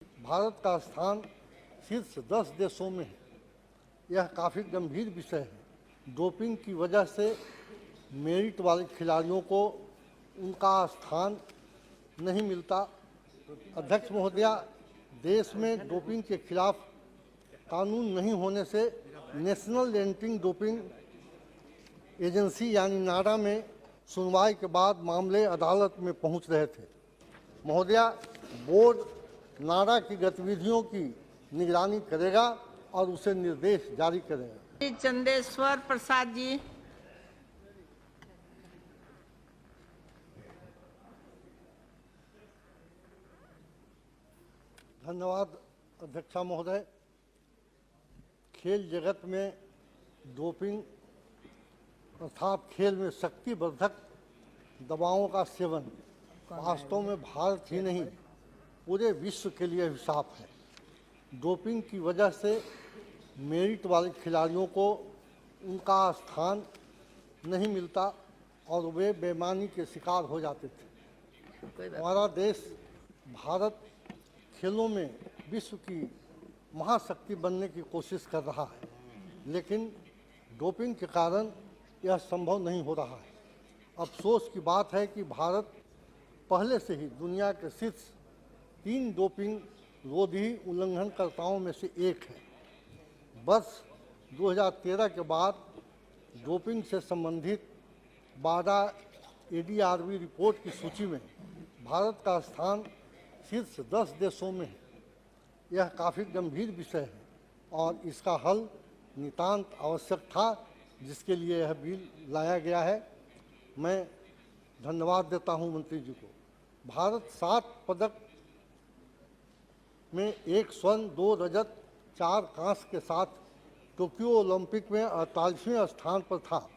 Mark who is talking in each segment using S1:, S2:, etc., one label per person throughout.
S1: भारत का स्थान शीर्ष 10 देशों में है। यह काफ़ी गंभीर विषय है। डोपिंग की वजह से मेरिट वाले खिलाड़ियों को उनका स्थान नहीं मिलता। अध्यक्ष महोदया, देश में डोपिंग के खिलाफ कानून नहीं होने से नेशनल एंटी डोपिंग एजेंसी यानी नाडा में सुनवाई के बाद मामले अदालत में पहुंच रहे थे। महोदया, बोर्ड नाडा की गतिविधियों की निगरानी करेगा और उसे निर्देश जारी करेगा।
S2: चंदेश्वर प्रसाद जी।
S1: धन्यवाद अध्यक्षा महोदय। खेल जगत में डोपिंग अर्थात खेल में शक्तिवर्धक दवाओं का सेवन वास्तव में भारत ही नहीं पूरे विश्व के लिए अभिशाप है। डोपिंग की वजह से मेरिट वाले खिलाड़ियों को उनका स्थान नहीं मिलता और वे बेईमानी के शिकार हो जाते थे। हमारा देश भारत खेलों में विश्व की महाशक्ति बनने की कोशिश कर रहा है, लेकिन डोपिंग के कारण यह संभव नहीं हो रहा है। अफसोस की बात है कि भारत पहले से ही दुनिया के शीर्ष 3 डोपिंग रोधी उल्लंघनकर्ताओं में से एक है। वर्ष 2013 के बाद डोपिंग से संबंधित 12 ADRB रिपोर्ट की सूची में भारत का स्थान शीर्ष 10 देशों में है। यह काफ़ी गंभीर विषय है और इसका हल नितांत आवश्यक था, जिसके लिए यह बिल लाया गया है। मैं धन्यवाद देता हूं मंत्री जी को। भारत 7 पदक में 1 स्वर्ण, 2 रजत, 4 कांस्य के साथ टोक्यो ओलंपिक में 48वें स्थान पर था,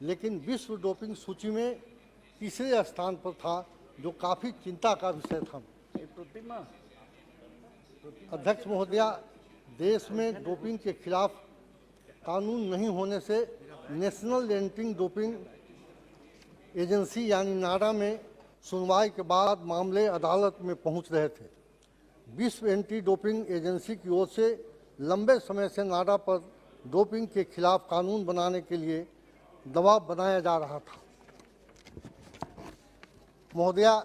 S1: लेकिन विश्व डोपिंग सूची में तीसरे स्थान पर था, जो काफ़ी चिंता का विषय था। अध्यक्ष महोदया, देश में डोपिंग के खिलाफ कानून नहीं होने से नेशनल एंटी डोपिंग एजेंसी यानी नाडा में सुनवाई के बाद मामले अदालत में पहुंच रहे थे। विश्व एंटी डोपिंग एजेंसी की ओर से लंबे समय से नाडा पर डोपिंग के खिलाफ कानून बनाने के लिए दबाव बनाया जा रहा था। महोदया,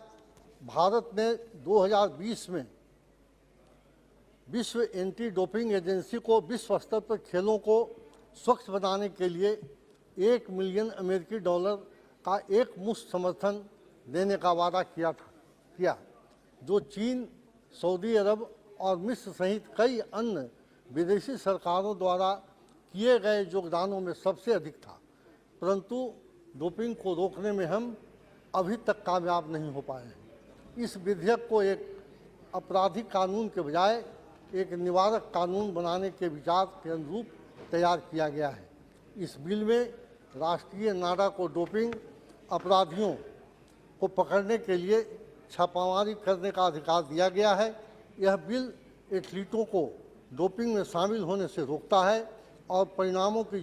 S1: भारत ने 2020 में विश्व एंटी डोपिंग एजेंसी को विश्व स्तर पर खेलों को स्वच्छ बनाने के लिए $1 मिलियन का एकमुश्त समर्थन देने का वादा किया, जो चीन, सऊदी अरब और मिस्र सहित कई अन्य विदेशी सरकारों द्वारा किए गए योगदानों में सबसे अधिक था। परंतु डोपिंग को रोकने में हम अभी तक कामयाब नहीं हो पाए हैं। इस विधेयक को एक आपराधिक कानून के बजाय एक निवारक कानून बनाने के विचार के अनुरूप तैयार किया गया है। इस बिल में राष्ट्रीय नाडा को डोपिंग अपराधियों को पकड़ने के लिए छापामारी करने का अधिकार दिया गया है। यह बिल एथलीटों को डोपिंग में शामिल होने से रोकता है और परिणामों की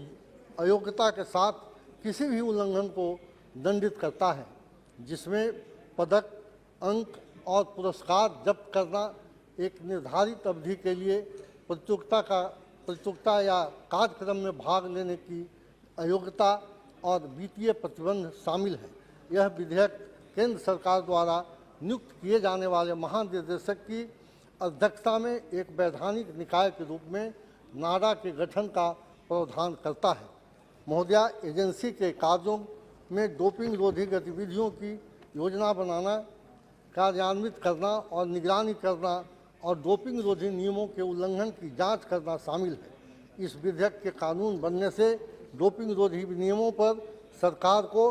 S1: अयोग्यता के साथ किसी भी उल्लंघन को दंडित करता है, जिसमें पदक, अंक और पुरस्कार जब्त करना, एक निर्धारित अवधि के लिए प्रतियोगिता या कार्यक्रम में भाग लेने की अयोग्यता और वित्तीय प्रतिबंध शामिल है। यह विधेयक केंद्र सरकार द्वारा नियुक्त किए जाने वाले महानिदेशक की अध्यक्षता में एक वैधानिक निकाय के रूप में नाडा के गठन का प्रावधान करता है। महोदया, एजेंसी के कार्यों में डोपिंग रोधी गतिविधियों की योजना बनाना, कार्यान्वित करना और निगरानी करना और डोपिंग रोधी नियमों के उल्लंघन की जांच करना शामिल है। इस विधेयक के कानून बनने से डोपिंग रोधी नियमों पर सरकार को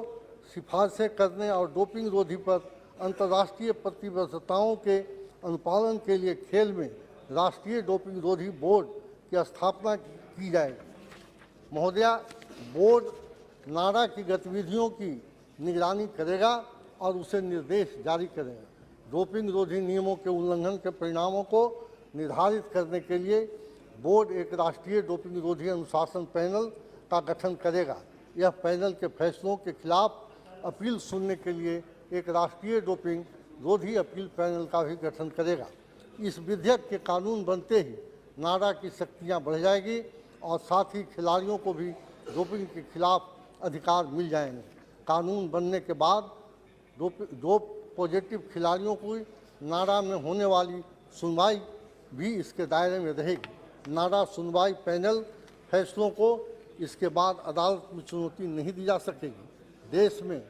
S1: सिफारिशें करने और डोपिंग रोधी पर अंतर्राष्ट्रीय प्रतिबद्धताओं के अनुपालन के लिए खेल में राष्ट्रीय डोपिंग रोधी बोर्ड की स्थापना की जाएगी। महोदया, बोर्ड नाडा की गतिविधियों की निगरानी करेगा और उसे निर्देश जारी करेगा। डोपिंग रोधी नियमों के उल्लंघन के परिणामों को निर्धारित करने के लिए बोर्ड एक राष्ट्रीय डोपिंग रोधी अनुशासन पैनल का गठन करेगा। यह पैनल के फैसलों के खिलाफ अपील सुनने के लिए एक राष्ट्रीय डोपिंग रोधी अपील पैनल का भी गठन करेगा। इस विधेयक के कानून बनते ही नाडा की शक्तियां बढ़ जाएगी और साथ ही खिलाड़ियों को भी डोपिंग के खिलाफ अधिकार मिल जाएंगे। कानून बनने के बाद डोप पॉजिटिव खिलाड़ियों को नाडा में होने वाली सुनवाई भी इसके दायरे में रहेगी। नाडा सुनवाई पैनल फैसलों को इसके बाद अदालत में चुनौती नहीं दी जा सकेगी। देश में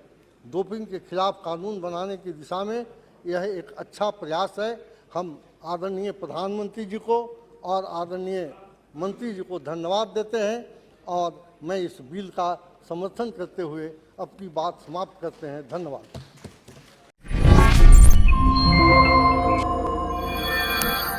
S1: डोपिंग के खिलाफ कानून बनाने की दिशा में यह एक अच्छा प्रयास है। हम आदरणीय प्रधानमंत्री जी को और आदरणीय मंत्री जी को धन्यवाद देते हैं और मैं इस बिल का समर्थन करते हुए अपनी बात समाप्त करते हैं। धन्यवाद।